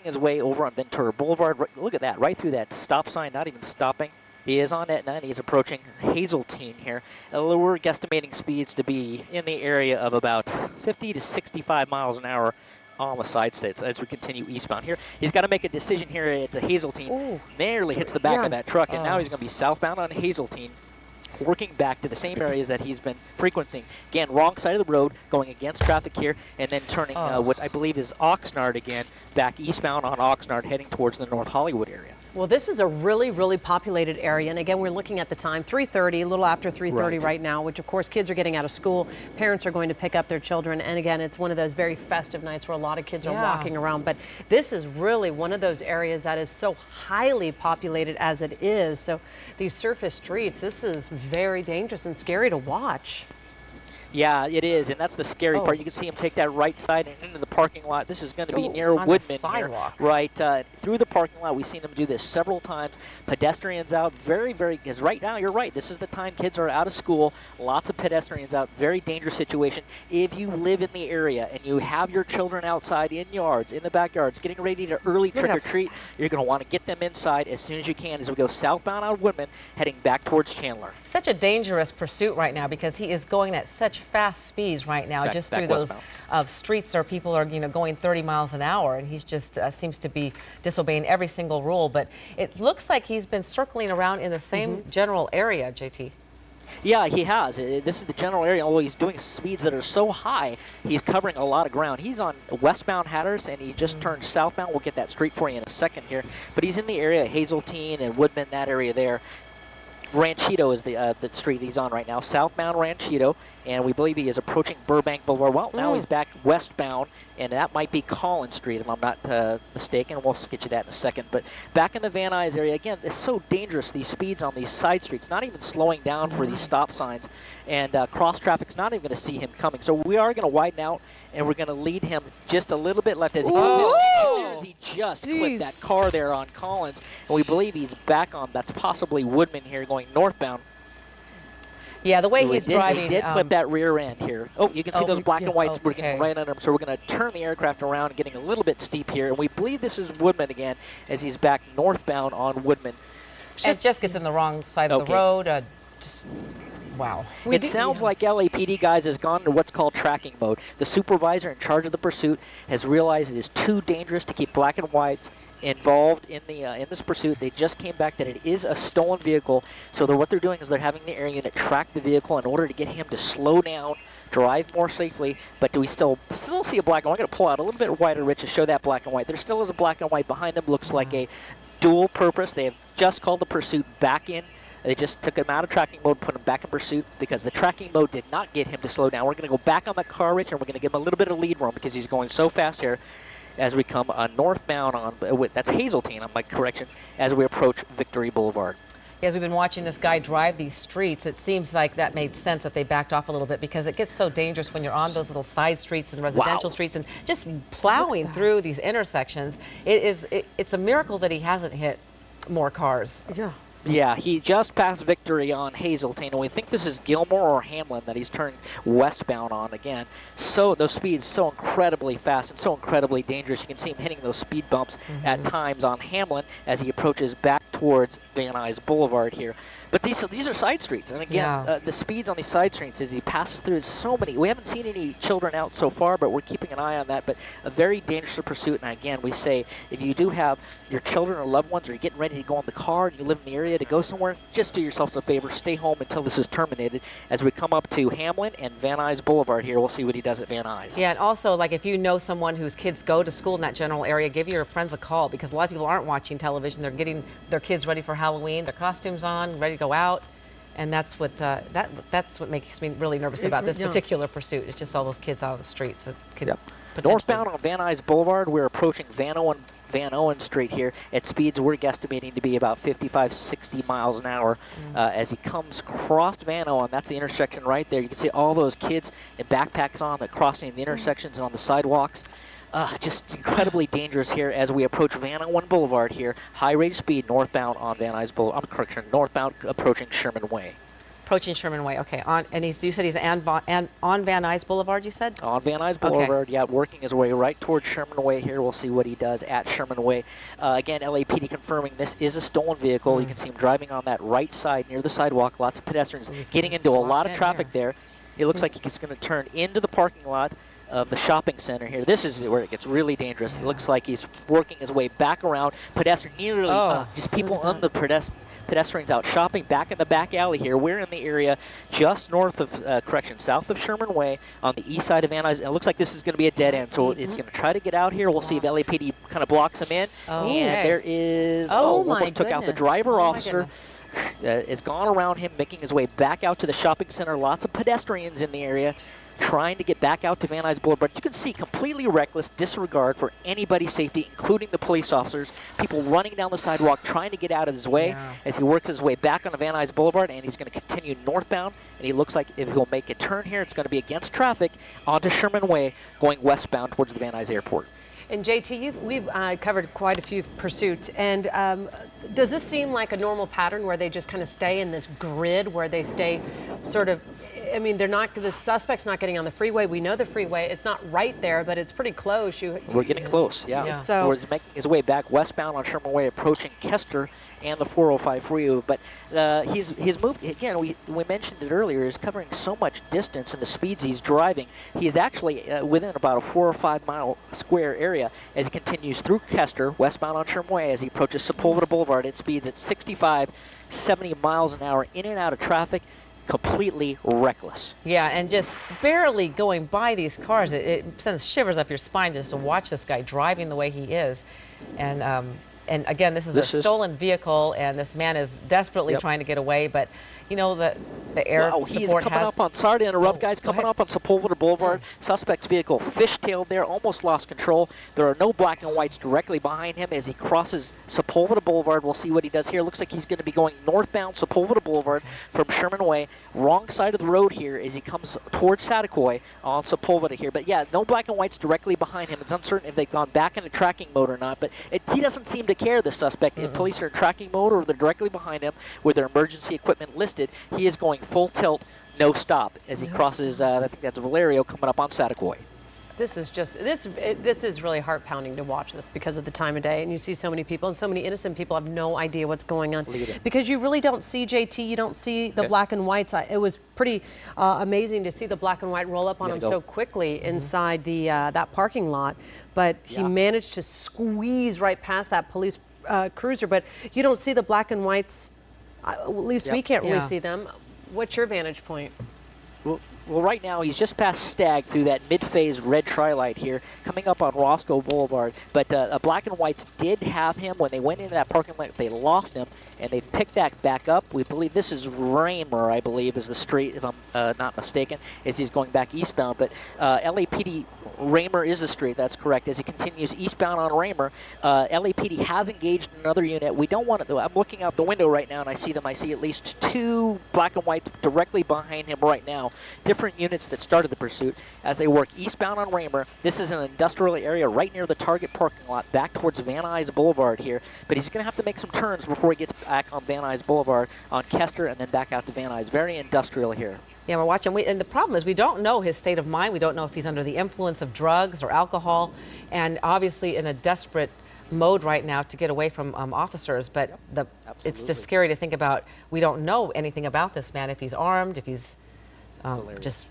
his way over on Ventura Boulevard. Look at that, right through that stop sign, not even stopping. He is on Etna, and he's approaching Hazeltine here. We're guesstimating speeds to be in the area of about 50 to 65 miles an hour on the side states as we continue eastbound here. He's got to make a decision here at the Hazeltine. Ooh. Nearly hits the back of that truck, and now Oh. he's going to be southbound on Hazeltine, working back to the same areas that he's been frequenting. Again, wrong side of the road, going against traffic here, and then turning what I believe is Oxnard again, back eastbound on Oxnard, heading towards the North Hollywood area. Well, this is a really, really populated area. And again, we're looking at the time, 3:30, a little after 3:30 right now, which of course kids are getting out of school. Parents are going to pick up their children. And again, it's one of those very festive nights where a lot of kids are walking around. But this is really one of those areas that is so highly populated as it is. So these surface streets, this is very dangerous and scary to watch. Yeah, it is, and that's the scary part. You can see him take that right side and into the parking lot. This is going to be near Woodman here, right through the parking lot. We've seen him do this several times. Pedestrians out, because right now, you're right, this is the time kids are out of school. Lots of pedestrians out, very dangerous situation. If you live in the area and you have your children outside in yards, in the backyards, getting ready to early trick-or-treat, you're going to want to get them inside as soon as you can as we go southbound on Woodman, heading back towards Chandler. Such a dangerous pursuit right now because he is going at such fast speeds right now, just through those streets where people are, going 30 miles an hour, and he's just seems to be disobeying every single rule. But it looks like he's been circling around in the same general area, JT. Yeah, he has. This is the general area, although he's doing speeds that are so high, he's covering a lot of ground. He's on westbound Hatters, and he just turned southbound. We'll get that street for you in a second here. But he's in the area, Hazeltine and Woodman, that area there. Ranchito is the street he's on right now, southbound Ranchito, and we believe he is approaching Burbank Boulevard. Well, now he's back westbound, and that might be Collins Street, if I'm not mistaken. We'll get you that in a second. But back in the Van Nuys area, again, it's so dangerous, these speeds on these side streets, not even slowing down for these stop signs, and cross traffic's not even going to see him coming. So we are going to widen out, and we're going to lead him just a little bit left as he goes in. He just clipped that car there on Collins, and we believe he's back on, that's possibly Woodman here going northbound. Yeah, the way he's driving. He did clip that rear end here. Oh, you can see those black and whites working right under him. So we're going to turn the aircraft around and getting a little bit steep here. And we believe this is Woodman again as he's back northbound on Woodman. Just gets in the wrong side of the road. Wow. It sounds like LAPD, guys, has gone to what's called tracking mode. The supervisor in charge of the pursuit has realized it is too dangerous to keep black and whites involved in this pursuit. They just came back that it is a stolen vehicle, so what they're doing is they're having the air unit track the vehicle in order to get him to slow down, drive more safely. But do we still see a black and white? I'm going to pull out a little bit wider, Rich, to show that black and white. There still is a black and white behind him. Looks like a dual purpose. They have just called the pursuit back in. They just took him out of tracking mode, put him back in pursuit because the tracking mode did not get him to slow down. We're going to go back on the car, Rich, and we're going to give him a little bit of lead room because he's going so fast here as we come northbound on, that's Hazeltine, on my correction, as we approach Victory Boulevard. As we've been watching this guy drive these streets, it seems like that made sense that they backed off a little bit because it gets so dangerous when you're on those little side streets and residential streets and just plowing through these intersections. It's a miracle that he hasn't hit more cars. Yeah, he just passed Victory on Hazeltine, and we think this is Gilmore or Hamlin that he's turning westbound on again. So those speeds so incredibly fast and so incredibly dangerous. You can see him hitting those speed bumps at times on Hamlin as he approaches back towards Van Nuys Boulevard here. But these are side streets, and again, the speeds on these side streets as he passes through, so many. We haven't seen any children out so far, but we're keeping an eye on that. But a very dangerous pursuit, and again, we say if you do have your children or loved ones, or you're getting ready to go in the car and you live in the area to go somewhere, just do yourselves a favor, stay home until this is terminated. As we come up to Hamlin and Van Nuys Boulevard here, we'll see what he does at Van Nuys. Yeah, and also, like, if you know someone whose kids go to school in that general area, give your friends a call because a lot of people aren't watching television. They're getting their kids ready for Halloween, their costumes on, ready to go out. And that's what that's what makes me really nervous about this particular pursuit. It's just all those kids out on the streets. Northbound on Van Nuys Boulevard, we're approaching Van Owen Street here at speeds we're guesstimating to be about 55, 60 miles an hour as he comes across Van Owen. That's the intersection right there. You can see all those kids and backpacks on the crossing the intersections and on the sidewalks. Just incredibly dangerous here as we approach Van Owen Boulevard here. High rate of speed northbound on Van Nuys Boulevard. Northbound approaching Sherman Way. Approaching Sherman Way. Okay. You said he's on Van Nuys Boulevard, you said? On Van Nuys Boulevard, yeah, working his way right towards Sherman Way here. We'll see what he does at Sherman Way. Again, LAPD confirming this is a stolen vehicle. You can see him driving on that right side near the sidewalk. Lots of pedestrians getting into a lot of traffic there. It looks like he's going to turn into the parking lot of the shopping center here. This is where it gets really dangerous. It looks like he's working his way back around. Pedestrian, nearly just people on the pedestrians out shopping back in the back alley here. We're in the area just north of, south of Sherman Way on the east side of Van Nuys. It looks like this is going to be a dead end, so it's going to try to get out here. We'll see if LAPD kind of blocks him in. And there is, almost took out the driver officer. It's gone around him, making his way back out to the shopping center. Lots of pedestrians in the area trying to get back out to Van Nuys Boulevard. You can see completely reckless disregard for anybody's safety, including the police officers. People running down the sidewalk trying to get out of his way as he works his way back onto Van Nuys Boulevard, and he's going to continue northbound. And he looks like if he'll make a turn here, it's going to be against traffic onto Sherman Way, going westbound towards the Van Nuys Airport. And JT, we've covered quite a few pursuits, and does this seem like a normal pattern where they just kind of stay in this grid, where they stay sort of, I mean, the suspect's not getting on the freeway. We know the freeway, it's not right there, but it's pretty close. We're getting close, yeah. So he's making his way back westbound on Sherman Way, approaching Kester and the 405 freeway. But he's moved, again, we mentioned it earlier, he's covering so much distance and the speeds he's driving. He's actually within about a 4 or 5 mile square area as he continues through Kester, westbound on Sherman Way, as he approaches Sepulveda Boulevard. It speeds at 65, 70 miles an hour, in and out of traffic, completely reckless. Yeah, and just barely going by these cars. It sends shivers up your spine just to watch this guy driving the way he is. And again, this is a stolen vehicle, and this man is desperately trying to get away, but you know, the air support he's coming up on, sorry to interrupt, guys, coming up on Sepulveda Boulevard. Suspect's vehicle fishtailed there, almost lost control. There are no black and whites directly behind him as he crosses Sepulveda Boulevard. We'll see what he does here. Looks like he's going to be going northbound Sepulveda Boulevard from Sherman Way. Wrong side of the road here as he comes towards Satakoy on Sepulveda here. But yeah, no black and whites directly behind him. It's uncertain if they've gone back into tracking mode or not, but he doesn't seem to care, the suspect. If police are in tracking mode or they're directly behind him with their emergency equipment listed, he is going full tilt, no stop, as he crosses, I think that's Valerio, coming up on Satakoy. This is just, this is really heart-pounding to watch this because of the time of day, and you see so many people, and so many innocent people have no idea what's going on. Because you really don't see, JT, you don't see the black and whites. It was pretty amazing to see the black and white roll up on him so quickly inside the that parking lot, but he managed to squeeze right past that police cruiser, but you don't see the black and whites. At least we can't really see them. What's your vantage point? Well, right now he's just past Stag through that mid-phase red tri-light here, coming up on Roscoe Boulevard. But black and whites did have him when they went into that parking lot. They lost him, and they picked that back up. We believe this is Raymer, I believe, is the street, if I'm not mistaken, as he's going back eastbound. But LAPD, Raymer is the street, that's correct. As he continues eastbound on Raymer, LAPD has engaged another unit. We don't want to, I'm looking out the window right now, and I see them. I see at least 2 black and whites directly behind him right now. Different units that started the pursuit as they work eastbound on Raymer. This is an industrial area right near the Target parking lot, back towards Van Nuys Boulevard here. But he's going to have to make some turns before he gets back on Van Nuys Boulevard on Kester and then back out to Van Nuys. Very industrial here. Yeah, we're watching. And the problem is we don't know his state of mind. We don't know if he's under the influence of drugs or alcohol, and obviously in a desperate mode right now to get away from officers. But it's just scary to think about. We don't know anything about this man, if he's armed, if he's just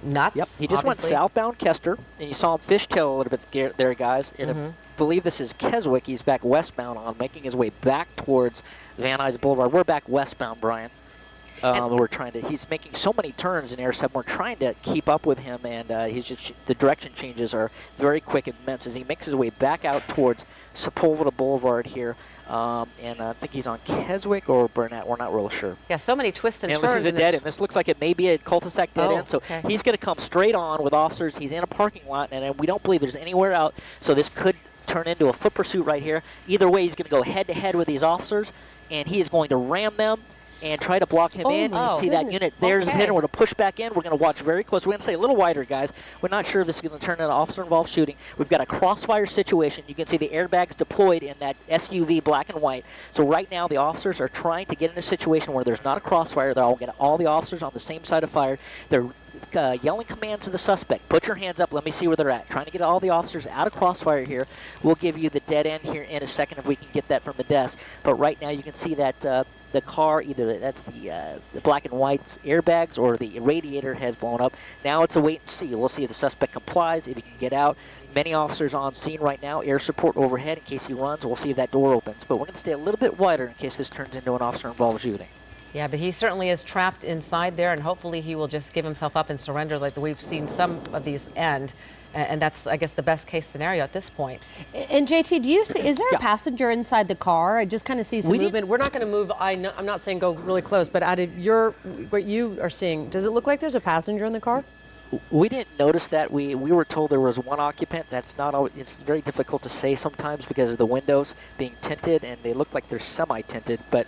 nuts. Yep, he just went southbound Kester, and you saw him fishtail a little bit there, guys. And I believe this is Keswick. He's back westbound on, making his way back towards Van Nuys Boulevard. We're back westbound, Brian. He's making so many turns in Air 7. We're trying to keep up with him, and the direction changes are very quick and immense as he makes his way back out towards Sepulveda Boulevard here. And I think he's on Keswick or Burnett. We're not real sure. Yeah, so many twists and turns. This is a dead end. This looks like it may be a cul-de-sac dead end. So he's going to come straight on with officers. He's in a parking lot, and we don't believe there's anywhere out. So this could turn into a foot pursuit right here. Either way, he's going to go head-to-head with these officers, and he is going to ram them and try to block him in. You can see that unit. There's a hit, and we're going to push back in. We're going to watch very close. We're going to stay a little wider, guys. We're not sure if this is going to turn into officer-involved shooting. We've got a crossfire situation. You can see the airbags deployed in that SUV black and white. So right now the officers are trying to get in a situation where there's not a crossfire. They're all get all the officers on the same side of fire. They're yelling commands to the suspect. Put your hands up. Let me see where they're at. Trying to get all the officers out of crossfire here. We'll give you the dead end here in a second if we can get that from the desk. But right now you can see that the car, either that's the black and white airbags or the radiator has blown up. Now it's a wait and see. We'll see if the suspect complies, if he can get out. Many officers on scene right now. Air support overhead in case he runs. We'll see if that door opens. But we're going to stay a little bit wider in case this turns into an officer-involved shooting. Yeah, but he certainly is trapped inside there, and hopefully he will just give himself up and surrender like we've seen some of these end. And that's, I guess, the best case scenario at this point. And JT, do you see, is there a passenger inside the car? I just kind of see some movement. We're not going to move. I'm not saying go really close, but out of what you are seeing, does it look like there's a passenger in the car? We didn't notice that. We were told there was one occupant. That's not always, it's very difficult to say sometimes because of the windows being tinted, and they look like they're semi-tinted, but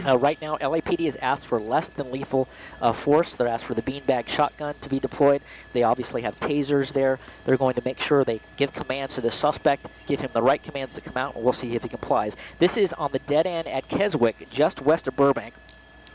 right now, LAPD has asked for less than lethal force. They're asked for the beanbag shotgun to be deployed. They obviously have tasers there. They're going to make sure they give commands to the suspect, give him the right commands to come out, and we'll see if he complies. This is on the dead end at Keswick, just west of Burbank.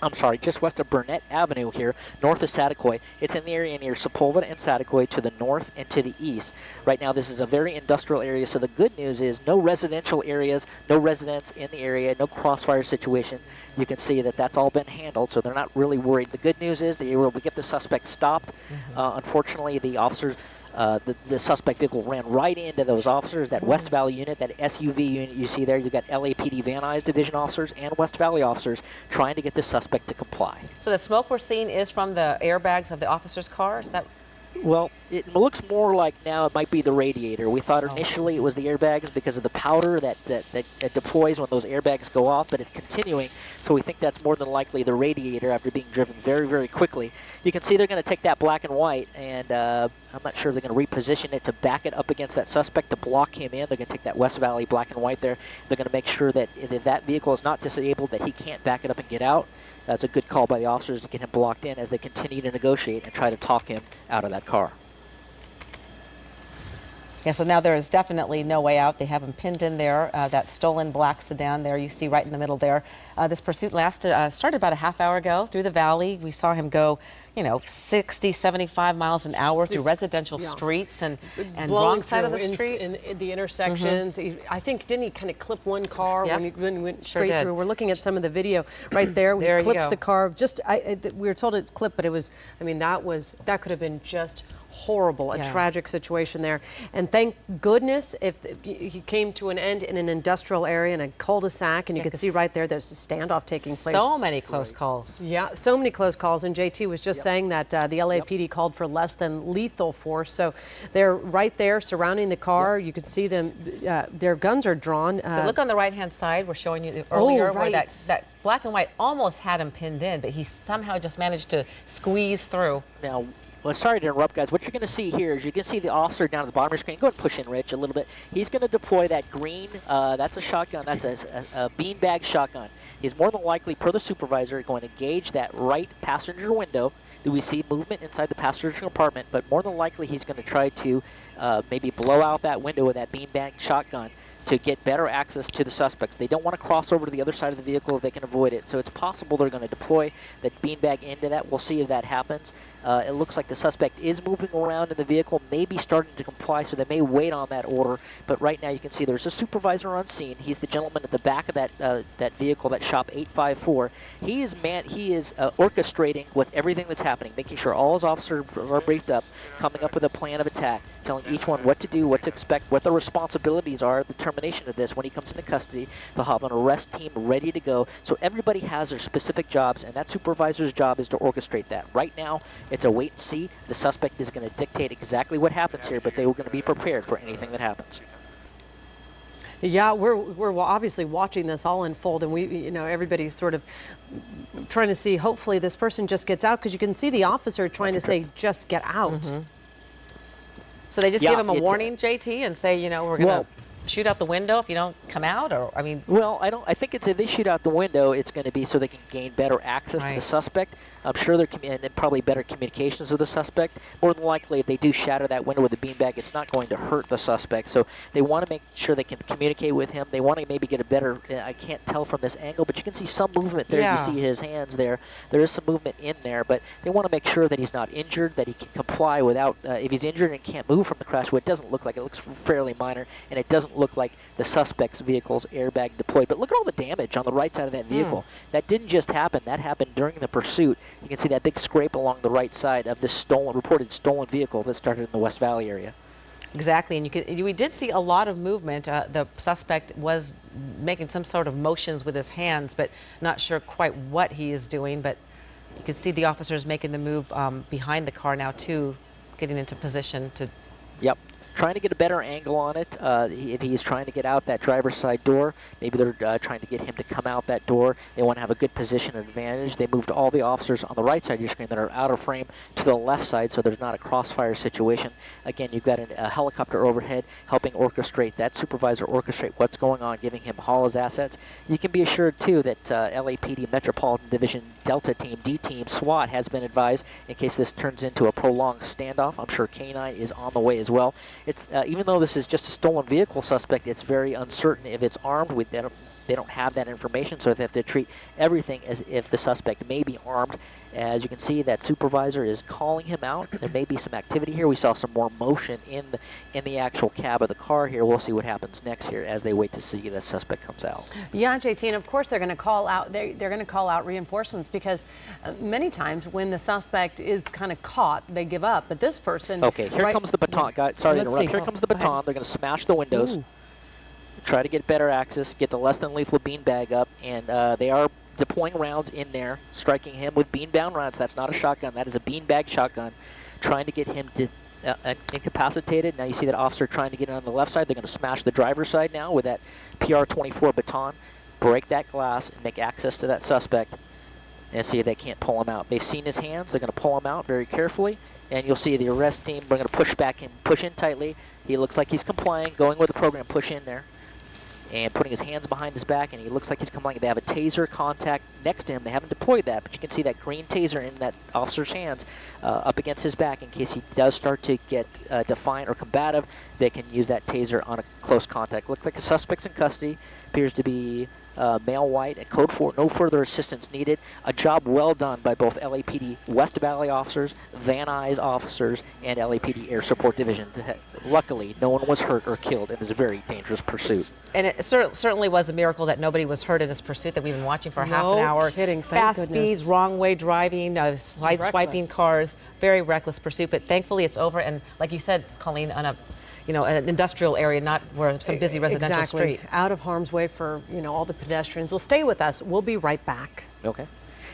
I'm sorry, just west of Burnett Avenue here, north of Satakoy. It's in the area near Sepulveda and Satakoy to the north and to the east. Right now, this is a very industrial area, so the good news is no residential areas, no residents in the area, no crossfire situation. You can see that that's all been handled, so they're not really worried. The good news is that you're able to get the suspect stopped. Unfortunately, the officers... the suspect vehicle ran right into those officers, that West Valley unit, that SUV unit you see there. You've got LAPD Van Nuys Division officers and West Valley officers trying to get the suspect to comply. So the smoke we're seeing is from the airbags of the officer's car? Is that... Well, it looks more like now it might be the radiator. We thought initially it was the airbags because of the powder that deploys when those airbags go off, but it's continuing, so we think that's more than likely the radiator after being driven very, very quickly. You can see they're going to take that black and white, and I'm not sure they're going to reposition it to back it up against that suspect to block him in. They're going to take that West Valley black and white there. They're going to make sure that if that vehicle is not disabled, that he can't back it up and get out. That's a good call by the officers to get him blocked in as they continue to negotiate and try to talk him out of that car. Yeah, so now there is definitely no way out. They have him pinned in there. That stolen black sedan there, you see right in the middle there. This pursuit started about a half hour ago through the valley. We saw him go, 60, 75 miles an hour through residential streets and wrong side of the street. In the intersections. I think, didn't he kind of clip one car when he went straight through? We're looking at some of the video right there. He clips the car. We were told it's clipped, but it was, that could have been just horrible, a tragic situation there. And thank goodness if he came to an end in an industrial area in a cul-de-sac, and you could see right there there's a standoff taking place. So many close calls. Yeah, so many close calls. And JT was just saying that the LAPD called for less than lethal force. So they're right there surrounding the car. You can see them, their guns are drawn. So look on the right-hand side. We're showing you earlier where that black and white almost had him pinned in, but he somehow just managed to squeeze through. Now, well, sorry to interrupt, guys. What you're going to see here is you can see the officer down at the bottom of your screen. Go ahead and push in, Rich, a little bit. He's going to deploy that green, that's a shotgun. That's a beanbag shotgun. He's more than likely, per the supervisor, going to gauge that right passenger window. Do we see movement inside the passenger compartment? But more than likely, he's going to try to maybe blow out that window with that beanbag shotgun to get better access to the suspects. They don't want to cross over to the other side of the vehicle if they can avoid it. So it's possible they're going to deploy that beanbag into that. We'll see if that happens. It looks like the suspect is moving around in the vehicle, maybe starting to comply, so they may wait on that order. But right now you can see there's a supervisor on scene. He's the gentleman at the back of that vehicle, that shop 854. He is orchestrating with everything that's happening, making sure all his officers are briefed up, coming up with a plan of attack, telling each one what to do, what to expect, what the responsibilities are, the termination of this. When he comes into custody, they'll have an arrest team ready to go. So everybody has their specific jobs, and that supervisor's job is to orchestrate that. Right now, it's a wait and see. The suspect is going to dictate exactly what happens here, but they were going to be prepared for anything that happens. Yeah, we're obviously watching this all unfold, and everybody's sort of trying to see, hopefully this person just gets out, because you can see the officer trying to say, just get out. So they just give him a warning, JT, and say, we're going to... shoot out the window if you don't come out, or I mean? Well, I think it's if they shoot out the window, it's going to be so they can gain better access to the suspect. I'm sure they're and probably better communications with the suspect. More than likely, if they do shatter that window with a beanbag, it's not going to hurt the suspect. So they want to make sure they can communicate with him. They want to maybe get a better. I can't tell from this angle, but you can see some movement there. Yeah. You see his hands there. There is some movement in there, but they want to make sure that he's not injured, that he can comply without. If he's injured and can't move from the crash, what it doesn't look like. It looks fairly minor, and it doesn't look like the suspect's vehicle's airbag deployed. But look at all the damage on the right side of that vehicle. That didn't just happen. That happened during the pursuit. You can see that big scrape along the right side of this reported stolen vehicle that started in the West Valley area. Exactly, and we did see a lot of movement. The suspect was making some sort of motions with his hands, but not sure quite what he is doing. But you can see the officers making the move behind the car now too, getting into position to. Yep. Trying to get a better angle on it. If he's trying to get out that driver's side door, maybe they're trying to get him to come out that door. They want to have a good position advantage. They moved all the officers on the right side of your screen that are out of frame to the left side, so there's not a crossfire situation. Again, you've got a helicopter overhead helping orchestrate that supervisor, orchestrate what's going on, giving him all his assets. You can be assured, too, that LAPD Metropolitan Division Delta Team, D-Team, SWAT has been advised in case this turns into a prolonged standoff. I'm sure K-9 is on the way as well. It's even though this is just a stolen vehicle suspect, it's very uncertain if it's armed. They don't have that information, so they have to treat everything as if the suspect may be armed. As you can see, that supervisor is calling him out. There may be some activity here. We saw some more motion in the actual cab of the car here. We'll see what happens next here as they wait to see the suspect comes out. Yeah, JT, and of course they're going to call out. They're going to call out reinforcements because many times when the suspect is kind of caught, they give up. But this person. Okay, here comes the baton. Sorry to interrupt. Here comes the baton. They're going to smash the windows. Ooh. Try to get better access, get the less than lethal beanbag up, and they are deploying rounds in there, striking him with beanbound rounds. That's not a shotgun, that is a beanbag shotgun, trying to get him incapacitated. Now you see that officer trying to get in on the left side. They're going to smash the driver's side now with that PR-24 baton, break that glass, and make access to that suspect, and see if they can't pull him out. They've seen his hands. They're going to pull him out very carefully, and you'll see the arrest team, we're going to push back and push in tightly. He looks like he's complying, going with the program, push in there, and putting his hands behind his back, and he looks like he's complying. They have a taser contact next to him. They haven't deployed that, but you can see that green taser in that officer's hands up against his back in case he does start to get defiant or combative. They can use that taser on a close contact. Looks like the suspect's in custody. Appears to be male white, and code 4, no further assistance needed. A job well done by both LAPD West Valley officers, Van Nuys officers, and LAPD Air Support Division. Luckily, no one was hurt or killed in this very dangerous pursuit. And it certainly was a miracle that nobody was hurt in this pursuit that we've been watching for half an hour. Kidding, thank Fast speeds, wrong way driving, swiping cars, very reckless pursuit. But thankfully, it's over. And like you said, Colleen, on an industrial area, not where some busy residential street. Out of harm's way for all the pedestrians. Well, stay with us. We'll be right back. Okay.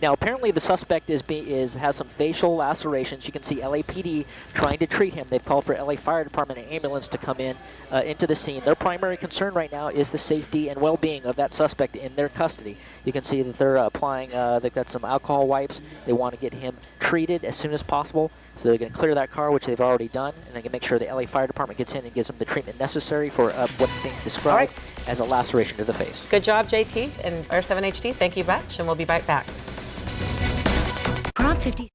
Now, apparently the suspect has some facial lacerations. You can see LAPD trying to treat him. They've called for LA Fire Department and ambulance to come in into the scene. Their primary concern right now is the safety and well-being of that suspect in their custody. You can see that they're applying, they've got some alcohol wipes. They want to get him treated as soon as possible. So they're going to clear that car, which they've already done, and they can make sure the LA Fire Department gets in and gives them the treatment necessary for what's being described as a laceration to the face. Good job, JT and R7HD. Thank you much, and we'll be right back. Prop 50.